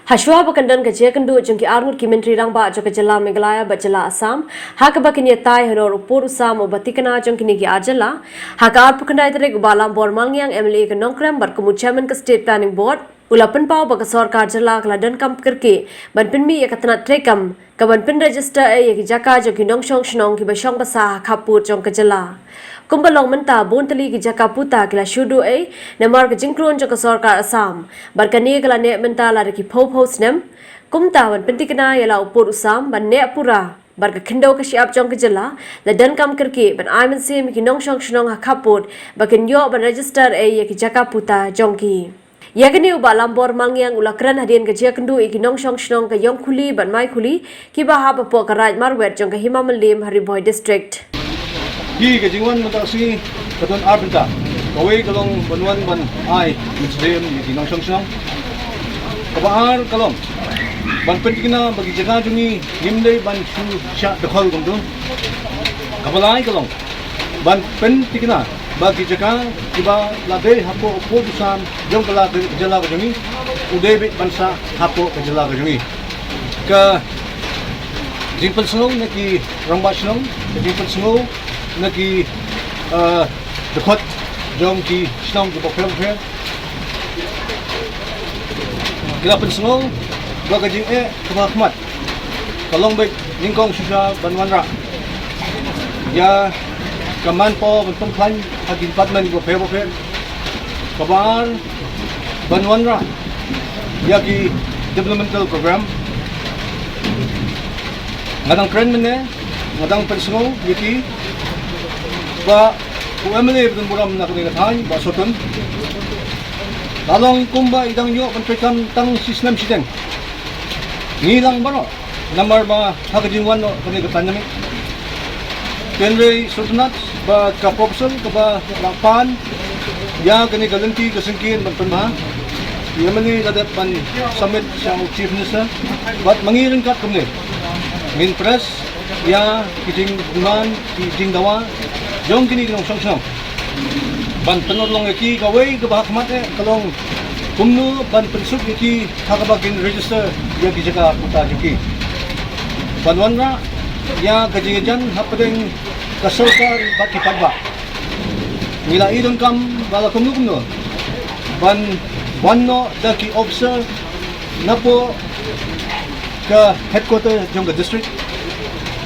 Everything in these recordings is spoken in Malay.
Hashwa bakandan ka jekandu jungki arngut ki menteri rangba jo ka jala Meghalaya bajala Assam hak bakin yatai hanor upur usam obatikana jungki ni ki ajala hak arpukandai tere gubalam bormalngiang MLA ka nongkram barkumu chairman ka state planning board ulapan pau baka sarkar jala kladan kam kerke banpinmi yakatana trekam ka banpin register yaki jaka jo ki nongshong shnong ki basong basa khapur jong ka jala kumbalong menta buntali ki jaka puta kila shudu namar ka jingkron jo ka sarkar Assam barkani kala ne menta la ki phos nem kumta wan pentikna yala upur usam ban ne pura barka khindo ka shiap jong ka jala la dan kam kerke ban aiman sim ki nongshong shnong ha khapur bakin yo ban register yaki jaka puta jong ki Yagani ubalam bor mangyang ulakran hadian ka jekandu ikinong shong shnong ka yong khuli ban mai khuli ki ba ha po ka raj marwet jong ka Himamalim Hariboy district Hi ka jingwan matasi katon arbenta kawai kalong banwan ban ai muslim ikinong shong shnong kabaar kalong ban pentikna bagi jaga jungi nimdei ban shu sha dakhal gumdu kabalai kalong ban pentikna bagi jaga kiba labe hapo upur usam jong kala jala ka jungi udebit bansa hapo ka jala ka jungi ka jingpal snow naki ramba snow jingpal snow naki dekhot jong ki snow ki pokhem phem kilapan snow baga jing khmat kalong bek ningkong susha banwanra ya kaman po bentung klan hagin patman go phebo phe kabar banwanra yaki developmental program ngadang kren mene ngadang pensungo yaki ba UMLA bun buram na kuni thai ba sotun lalong kumba idang yo penpekam tang sistem sideng nilang baro number ba hagajingwan no kuni katanyami Kenre Sultanat ba kapopsol kaba lapan ya kani galanti kasengkin banpanma yamani dadat pan summit sang chief minister bat mangiring kat kumne min press ya kijing duman kijing dawa jong kini nong song song ban penolong ki kawai ke bahakmat kalong kumnu ban pensuk ki hakabakin register ya ki jaga puta juki banwanra ya kajingan hapadeng kasokar baki pagba nila idon kam bala kumno ban wanno daki officer napo ka headquarter jong district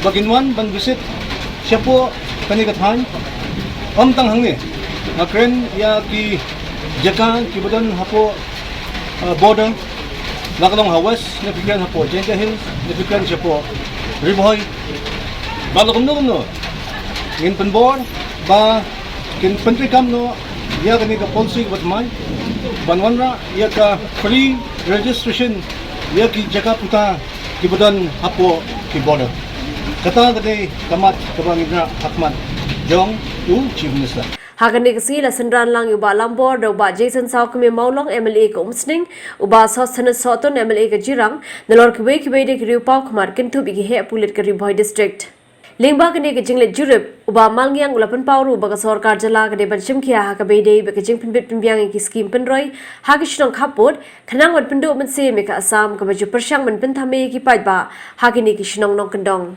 baginwan ban visit siya po kanigathan omtang hangni makren ya ki jaka kibudan hapo border nakalong hawas na fikran hapo Jenta Hills na fikran siya po Riboy bala kumno ngin penbor ba kin pentri kam no ya kani ka policy wat man banwanra ya ka free registration ya ki jaka puta kibudan hapo ki border kata kani kamat kabangidra hakmat jong u chief minister Hagani kasi la sendran lang uba lambor da uba Jason Saukumi Maulong MLA ka umsning uba Sosana Soton MLA ka Jirang nalor kiwe de ki riupau khamar kintu bigi he pulit ka Riboy district Lingba kene ke jingle jurip uba malngiang ulapan pauru baga sarkar jala kene banchim kia ha ka beide ba ke jing pinbit pinbiang ki scheme pinroi ha ki shnong khapot khanang wat pindu man se me ka Assam ka baju persyang man pin thame ki paitba ha kini ki shnong nong kendong